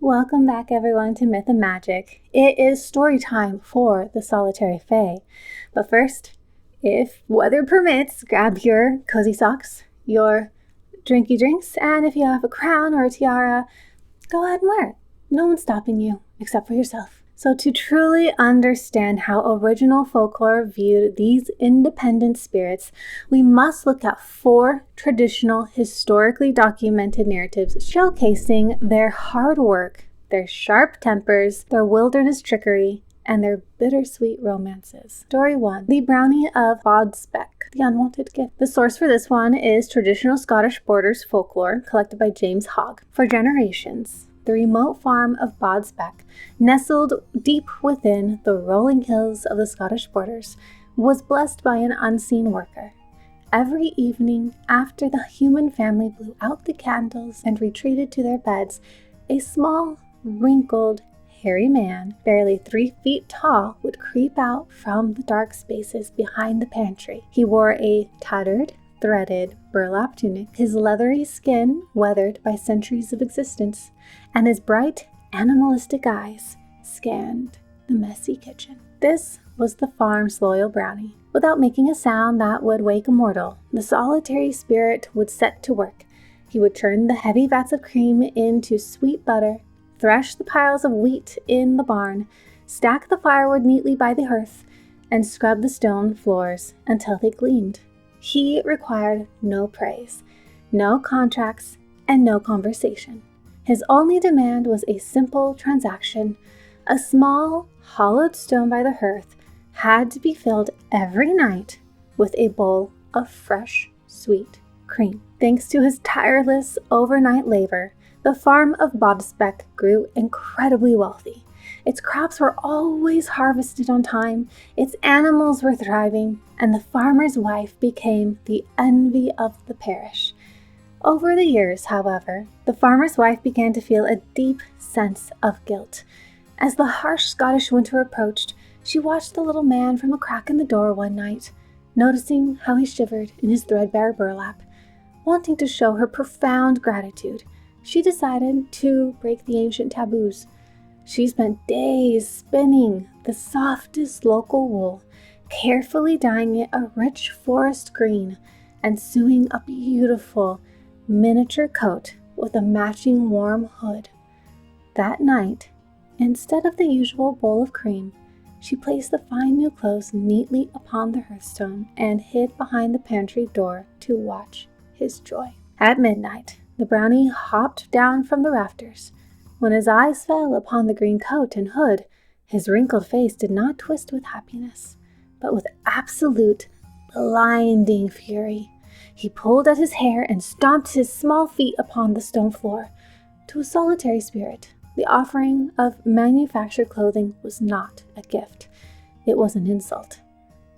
Welcome back everyone to Myth and Magic. It is story time for the Solitary Fae. But first, if weather permits, grab your cozy socks, your drinky drinks, and if you have a crown or a tiara, go ahead and wear it. No one's stopping you except for yourself. So to truly understand how original folklore viewed these independent spirits, we must look at 4 traditional, historically documented narratives showcasing their hard work, their sharp tempers, their wilderness trickery, and their bittersweet romances. Story 1. The Brownie of Bodspec, the Unwanted Gift. The source for this one is Traditional Scottish Borders Folklore, collected by James Hogg. For generations, the remote farm of Bodspec, nestled deep within the rolling hills of the Scottish borders, was blessed by an unseen worker. Every evening, after the human family blew out the candles and retreated to their beds, a small, wrinkled, hairy man, barely 3 feet tall, would creep out from the dark spaces behind the pantry. He wore a tattered, threaded burlap tunic, his leathery skin weathered by centuries of existence, and his bright, animalistic eyes scanned the messy kitchen. This was the farm's loyal brownie. Without making a sound that would wake a mortal, the solitary spirit would set to work. He would turn the heavy vats of cream into sweet butter, thresh the piles of wheat in the barn, stack the firewood neatly by the hearth, and scrub the stone floors until they gleamed. He required no praise, no contracts, and no conversation. His only demand was a simple transaction. A small, hollowed stone by the hearth had to be filled every night with a bowl of fresh, sweet cream. Thanks to his tireless overnight labor, the farm of Bodspec grew incredibly wealthy. Its crops were always harvested on time, its animals were thriving, and the farmer's wife became the envy of the parish. Over the years, however, the farmer's wife began to feel a deep sense of guilt. As the harsh Scottish winter approached, she watched the little man from a crack in the door one night, noticing how he shivered in his threadbare burlap. Wanting to show her profound gratitude, she decided to break the ancient taboos. She spent days spinning the softest local wool, carefully dyeing it a rich forest green, and sewing a beautiful miniature coat with a matching warm hood. That night, instead of the usual bowl of cream, she placed the fine new clothes neatly upon the hearthstone and hid behind the pantry door to watch his joy. At midnight, the brownie hopped down from the rafters. When his eyes fell upon the green coat and hood, his wrinkled face did not twist with happiness, but with absolute, blinding fury. He pulled at his hair and stomped his small feet upon the stone floor. To a solitary spirit, the offering of manufactured clothing was not a gift. It was an insult.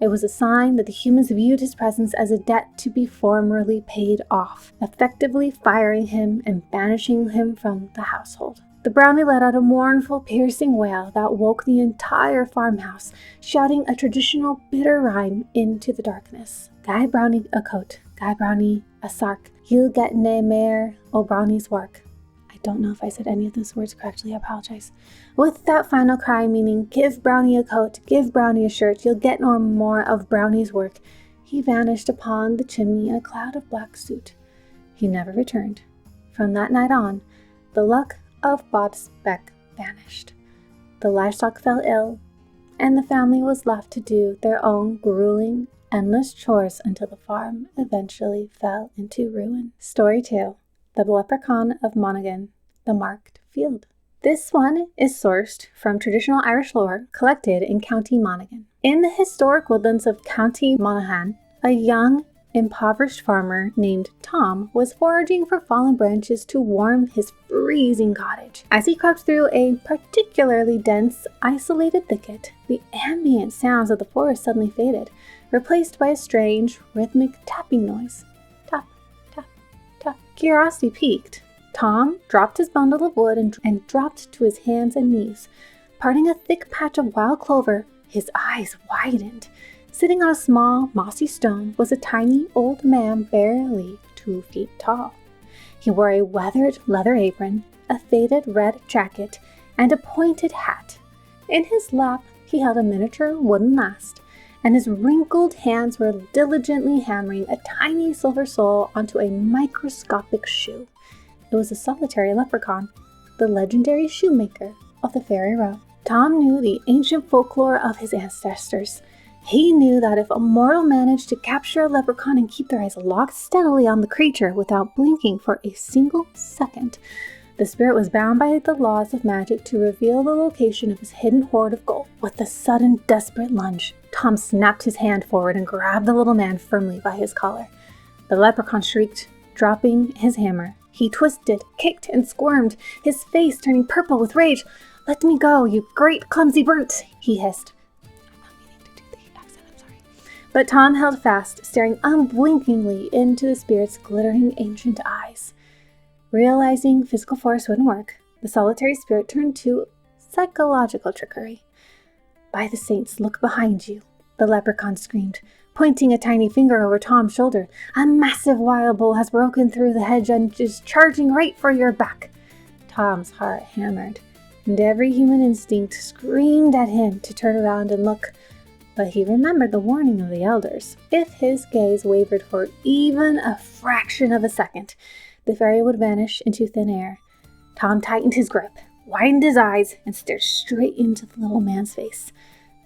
It was a sign that the humans viewed his presence as a debt to be formally paid off, effectively firing him and banishing him from the household. The brownie let out a mournful, piercing wail that woke the entire farmhouse, shouting a traditional bitter rhyme into the darkness. Gie brownie a coat, gie brownie a sark, he'll get nae mair o' brownie's work. I don't know if I said any of those words correctly, I apologize. With that final cry meaning, give brownie a coat, give brownie a shirt, you'll get no more of brownie's work, he vanished upon the chimney in a cloud of black soot. He never returned. From that night on, the luck of Bodspec vanished. The livestock fell ill, and the family was left to do their own grueling, endless chores until the farm eventually fell into ruin. Story 2. The Leprechaun of Monaghan, the Marked Field. This one is sourced from traditional Irish lore collected in County Monaghan. In the historic woodlands of County Monaghan, a young, impoverished farmer named Tom was foraging for fallen branches to warm his freezing cottage. As he crept through a particularly dense, isolated thicket, the ambient sounds of the forest suddenly faded, replaced by a strange, rhythmic tapping noise. Tap, tap, tap. Curiosity piqued. Tom dropped his bundle of wood and dropped to his hands and knees. Parting a thick patch of wild clover, his eyes widened. Sitting on a small, mossy stone was a tiny old man barely 2 feet tall. He wore a weathered leather apron, a faded red jacket, and a pointed hat. In his lap, he held a miniature wooden mast, and his wrinkled hands were diligently hammering a tiny silver sole onto a microscopic shoe. It was a solitary leprechaun, the legendary shoemaker of the Fairy Row. Tom knew the ancient folklore of his ancestors. He knew that if a mortal managed to capture a leprechaun and keep their eyes locked steadily on the creature without blinking for a single second, the spirit was bound by the laws of magic to reveal the location of his hidden hoard of gold. With a sudden, desperate lunge, Tom snapped his hand forward and grabbed the little man firmly by his collar. The leprechaun shrieked, dropping his hammer. He twisted, kicked, and squirmed, his face turning purple with rage. "Let me go, you great clumsy brute," he hissed. I'm not meaning to do the accent, I'm sorry. But Tom held fast, staring unblinkingly into the spirit's glittering ancient eyes. Realizing physical force wouldn't work, the solitary spirit turned to psychological trickery. "By the saints, look behind you," the leprechaun screamed, pointing a tiny finger over Tom's shoulder. "A massive wild bull has broken through the hedge and is charging right for your back." Tom's heart hammered, and every human instinct screamed at him to turn around and look. But he remembered the warning of the elders. If his gaze wavered for even a fraction of a second, the fairy would vanish into thin air. Tom tightened his grip, widened his eyes, and stared straight into the little man's face.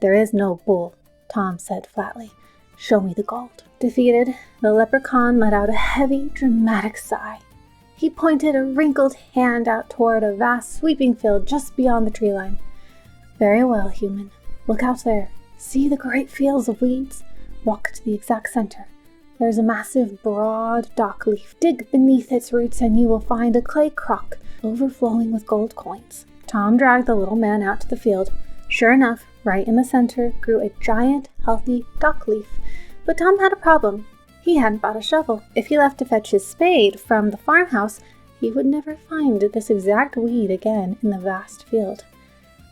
"There is no bull," Tom said flatly. "Show me the gold." Defeated, the leprechaun let out a heavy, dramatic sigh. He pointed a wrinkled hand out toward a vast, sweeping field just beyond the tree line. "Very well, human. Look out there. See the great fields of weeds? Walk to the exact center. There is a massive, broad dock leaf. Dig beneath its roots and you will find a clay crock overflowing with gold coins." Tom dragged the little man out to the field. Sure enough, right in the center grew a giant, healthy dock leaf. But Tom had a problem. He hadn't bought a shovel. If he left to fetch his spade from the farmhouse, he would never find this exact weed again in the vast field.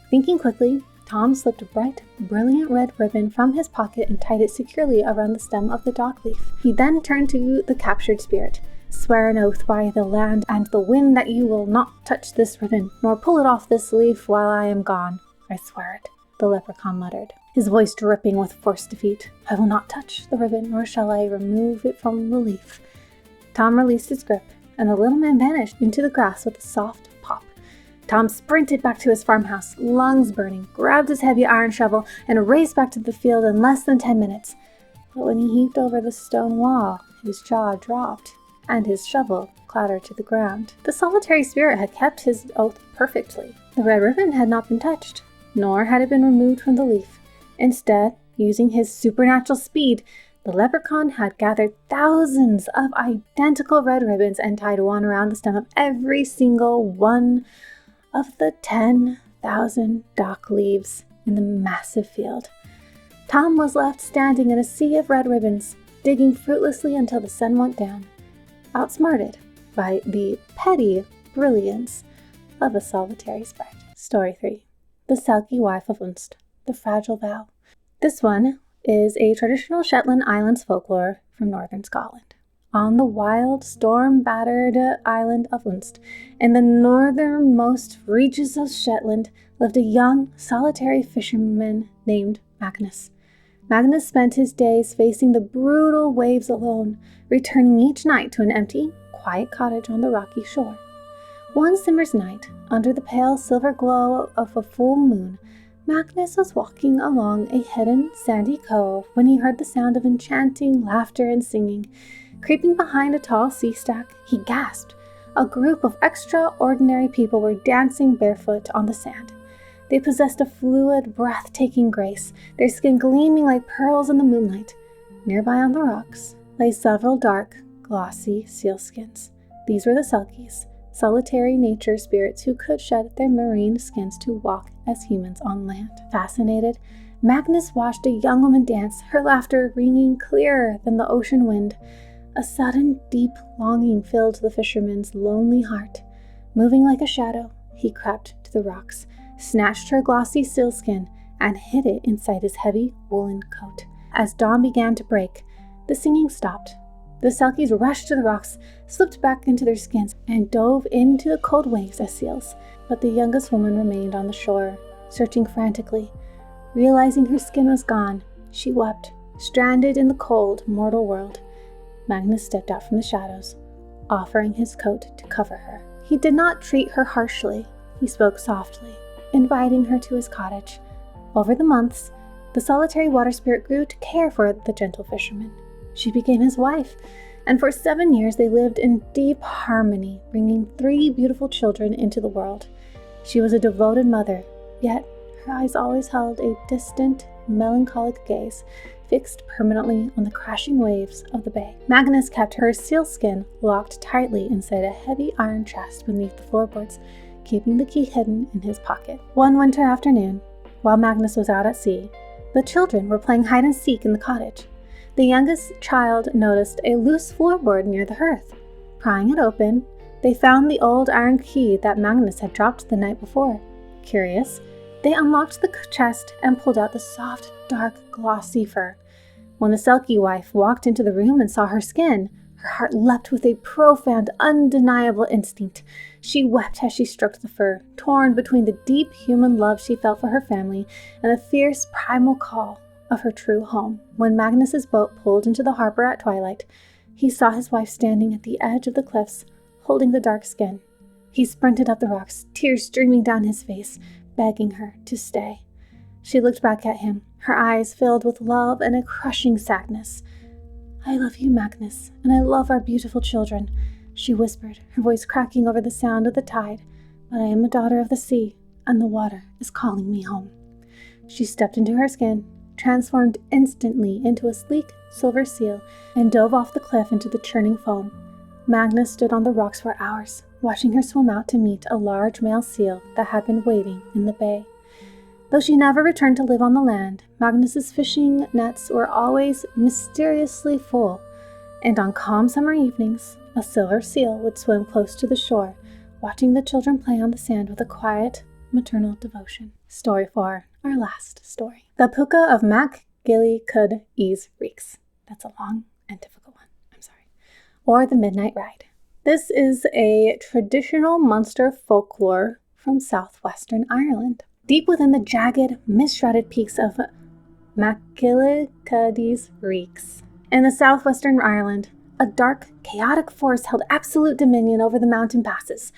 Thinking quickly, Tom slipped a bright, brilliant red ribbon from his pocket and tied it securely around the stem of the dock leaf. He then turned to the captured spirit. "Swear an oath by the land and the wind that you will not touch this ribbon, nor pull it off this leaf while I am gone." "I swear it," the leprechaun muttered, his voice dripping with forced defeat. "I will not touch the ribbon, nor shall I remove it from the leaf." Tom released his grip, and the little man vanished into the grass with a soft pop. Tom sprinted back to his farmhouse, lungs burning, grabbed his heavy iron shovel, and raced back to the field in less than 10 minutes. But when he heaved over the stone wall, his jaw dropped, and his shovel clattered to the ground. The solitary spirit had kept his oath perfectly. The red ribbon had not been touched, nor had it been removed from the leaf. Instead, using his supernatural speed, the leprechaun had gathered thousands of identical red ribbons and tied one around the stem of every single one of the 10,000 dock leaves in the massive field. Tom was left standing in a sea of red ribbons, digging fruitlessly until the sun went down, outsmarted by the petty brilliance of a solitary sprite. Story 3. The Selkie Wife of Unst, the Fragile Vow. This one is a traditional Shetland Islands folklore from northern Scotland. On the wild, storm-battered island of Unst, in the northernmost reaches of Shetland, lived a young, solitary fisherman named Magnus. Magnus spent his days facing the brutal waves alone, returning each night to an empty, quiet cottage on the rocky shore. One summer's night, under the pale silver glow of a full moon, Magnus was walking along a hidden, sandy cove when he heard the sound of enchanting laughter and singing. Creeping behind a tall sea stack, he gasped. A group of extraordinary people were dancing barefoot on the sand. They possessed a fluid, breathtaking grace, their skin gleaming like pearls in the moonlight. Nearby on the rocks lay several dark, glossy sealskins. These were the Selkies, solitary nature spirits who could shed their marine skins to walk as humans on land. Fascinated, Magnus watched a young woman dance, her laughter ringing clearer than the ocean wind. A sudden, deep longing filled the fisherman's lonely heart. Moving like a shadow, he crept to the rocks, snatched her glossy sealskin, and hid it inside his heavy woolen coat. As dawn began to break, the singing stopped, The Selkies rushed to the rocks, slipped back into their skins, and dove into the cold waves as seals. But the youngest woman remained on the shore, searching frantically. Realizing her skin was gone, she wept, stranded in the cold, mortal world. Magnus stepped out from the shadows, offering his coat to cover her. He did not treat her harshly. He spoke softly, inviting her to his cottage. Over the months, the solitary water spirit grew to care for the gentle fisherman. She became his wife, and for 7 years they lived in deep harmony, bringing 3 beautiful children into the world. She was a devoted mother, yet her eyes always held a distant, melancholic gaze, fixed permanently on the crashing waves of the bay. Magnus kept her sealskin locked tightly inside a heavy iron chest beneath the floorboards, keeping the key hidden in his pocket. One winter afternoon, while Magnus was out at sea, the children were playing hide and seek in the cottage. The youngest child noticed a loose floorboard near the hearth. Prying it open, they found the old iron key that Magnus had dropped the night before. Curious, they unlocked the chest and pulled out the soft, dark, glossy fur. When the Selkie wife walked into the room and saw her skin, her heart leapt with a profound, undeniable instinct. She wept as she stroked the fur, torn between the deep human love she felt for her family and the fierce, primal call of her true home. When Magnus's boat pulled into the harbor at twilight, he saw his wife standing at the edge of the cliffs, holding the dark skin. He sprinted up the rocks, tears streaming down his face, begging her to stay. She looked back at him, her eyes filled with love and a crushing sadness. "I love you, Magnus, and I love our beautiful children," she whispered, her voice cracking over the sound of the tide. "But I am a daughter of the sea, and the water is calling me home." She stepped into her skin, transformed instantly into a sleek silver seal, and dove off the cliff into the churning foam. Magnus stood on the rocks for hours, watching her swim out to meet a large male seal that had been waiting in the bay. Though she never returned to live on the land, Magnus's fishing nets were always mysteriously full, and on calm summer evenings, a silver seal would swim close to the shore, watching the children play on the sand with a quiet, maternal devotion. Story 4, our last story. The Puka of Mac Gilly Cud Ease Reeks. That's a long and difficult one. I'm sorry. Or The Midnight Ride. This is a traditional Munster folklore from southwestern Ireland. Deep within the jagged, mist-shrouded peaks of Macgillycuddy's Reeks, in the southwestern Ireland, a dark, chaotic force held absolute dominion over the mountain passes.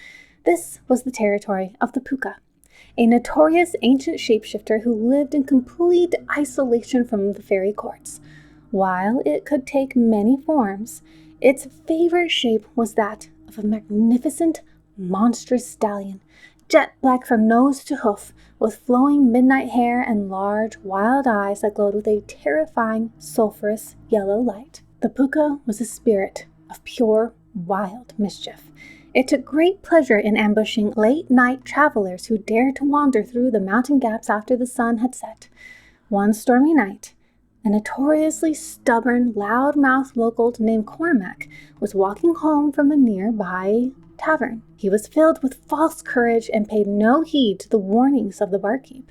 This was the territory of the Puka, a notorious ancient shapeshifter who lived in complete isolation from the fairy courts. While it could take many forms, its favorite shape was that of a magnificent, monstrous stallion, jet black from nose to hoof, with flowing midnight hair and large, wild eyes that glowed with a terrifying, sulphurous yellow light. The Puka was a spirit of pure, wild mischief. It took great pleasure in ambushing late-night travelers who dared to wander through the mountain gaps after the sun had set. One stormy night, a notoriously stubborn, loud-mouthed local named Cormac was walking home from a nearby tavern. He was filled with false courage and paid no heed to the warnings of the barkeep.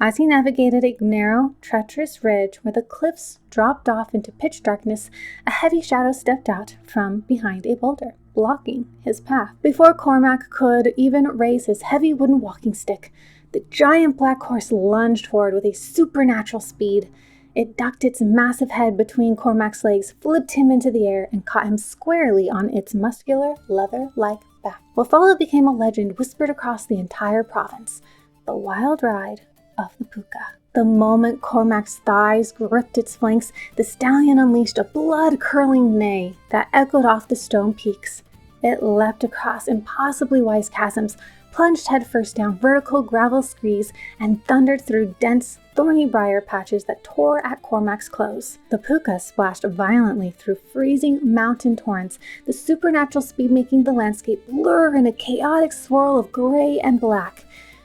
As he navigated a narrow, treacherous ridge where the cliffs dropped off into pitch darkness, a heavy shadow stepped out from behind a boulder, blocking his path. Before Cormac could even raise his heavy wooden walking stick, the giant black horse lunged forward with a supernatural speed. It ducked its massive head between Cormac's legs, flipped him into the air, and caught him squarely on its muscular, leather-like back. What followed became a legend whispered across the entire province: the wild ride of the Puka. The moment Cormac's thighs gripped its flanks, the stallion unleashed a blood-curdling neigh that echoed off the stone peaks. It leapt across impossibly wide chasms, plunged headfirst down vertical gravel screes, and thundered through dense, thorny briar patches that tore at Cormac's clothes. The Puka splashed violently through freezing mountain torrents, the supernatural speed making the landscape blur in a chaotic swirl of gray and black.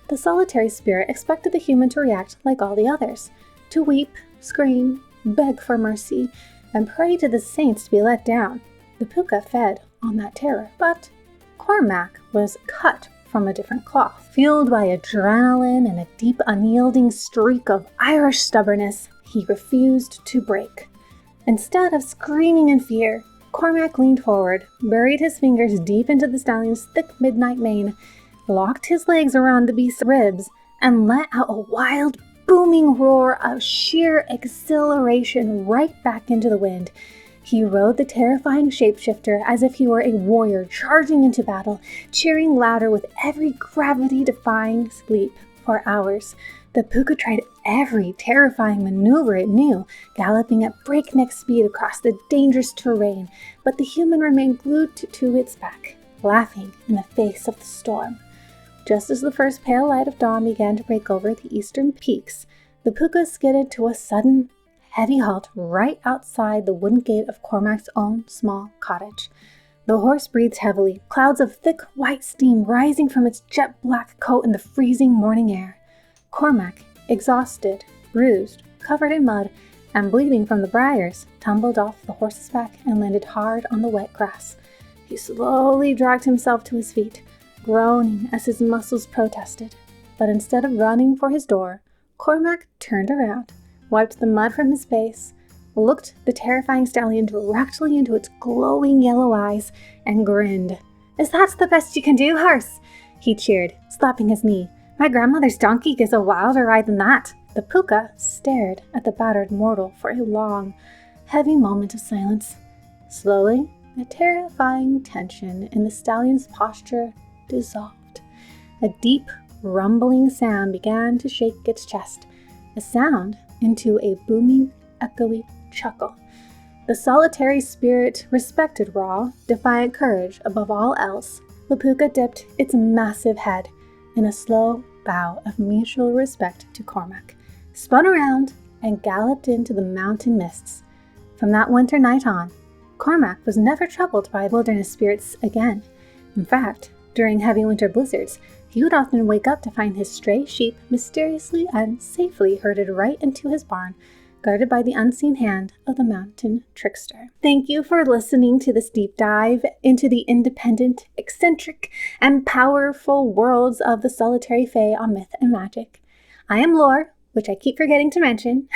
The solitary spirit expected the human to react like all the others, to weep, scream, beg for mercy, and pray to the saints to be let down. The Puka fed on that terror, but Cormac was cut from a different cloth. Fueled by adrenaline and a deep, unyielding streak of Irish stubbornness, he refused to break. Instead of screaming in fear, Cormac leaned forward, buried his fingers deep into the stallion's thick midnight mane, locked his legs around the beast's ribs, and let out a wild, booming roar of sheer exhilaration right back into the wind. He rode the terrifying shapeshifter as if he were a warrior charging into battle, cheering louder with every gravity-defying leap. For hours, the puka tried every terrifying maneuver it knew, galloping at breakneck speed across the dangerous terrain, but the human remained glued to its back, laughing in the face of the storm. Just as the first pale light of dawn began to break over the eastern peaks, the puka skidded to a sudden, heavy halt right outside the wooden gate of Cormac's own small cottage. The horse breathed heavily, clouds of thick white steam rising from its jet-black coat in the freezing morning air. Cormac, exhausted, bruised, covered in mud, and bleeding from the briars, tumbled off the horse's back and landed hard on the wet grass. He slowly dragged himself to his feet, groaning as his muscles protested. But instead of running for his door, Cormac turned around, wiped the mud from his face, looked the terrifying stallion directly into its glowing yellow eyes, and grinned. "Is that the best you can do, horse?" he cheered, slapping his knee. "My grandmother's donkey gives a wilder ride than that." The puka stared at the battered mortal for a long, heavy moment of silence. Slowly, the terrifying tension in the stallion's posture dissolved. A deep, rumbling sound began to shake its chest, a sound into a booming, echoey chuckle. The solitary spirit respected raw, defiant courage above all else. The puka dipped its massive head in a slow bow of mutual respect to Cormac, spun around, and galloped into the mountain mists. From that winter night on, Cormac was never troubled by wilderness spirits again. In fact, during heavy winter blizzards, he would often wake up to find his stray sheep mysteriously and safely herded right into his barn, guarded by the unseen hand of the mountain trickster. Thank you for listening to this deep dive into the independent, eccentric, and powerful worlds of the solitary fae on Myth and Magic. I am Lore, which I keep forgetting to mention.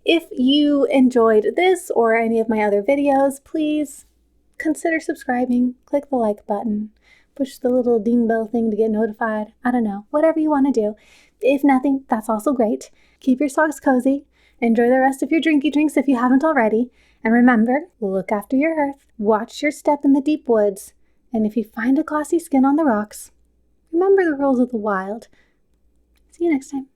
If you enjoyed this or any of my other videos, please consider subscribing, click the like button, push the little ding bell thing to get notified. I don't know, whatever you want to do. If nothing, that's also great. Keep your socks cozy. Enjoy the rest of your drinky drinks if you haven't already. And remember, look after your hearth, watch your step in the deep woods, and if you find a glossy skin on the rocks, remember the rules of the wild. See you next time.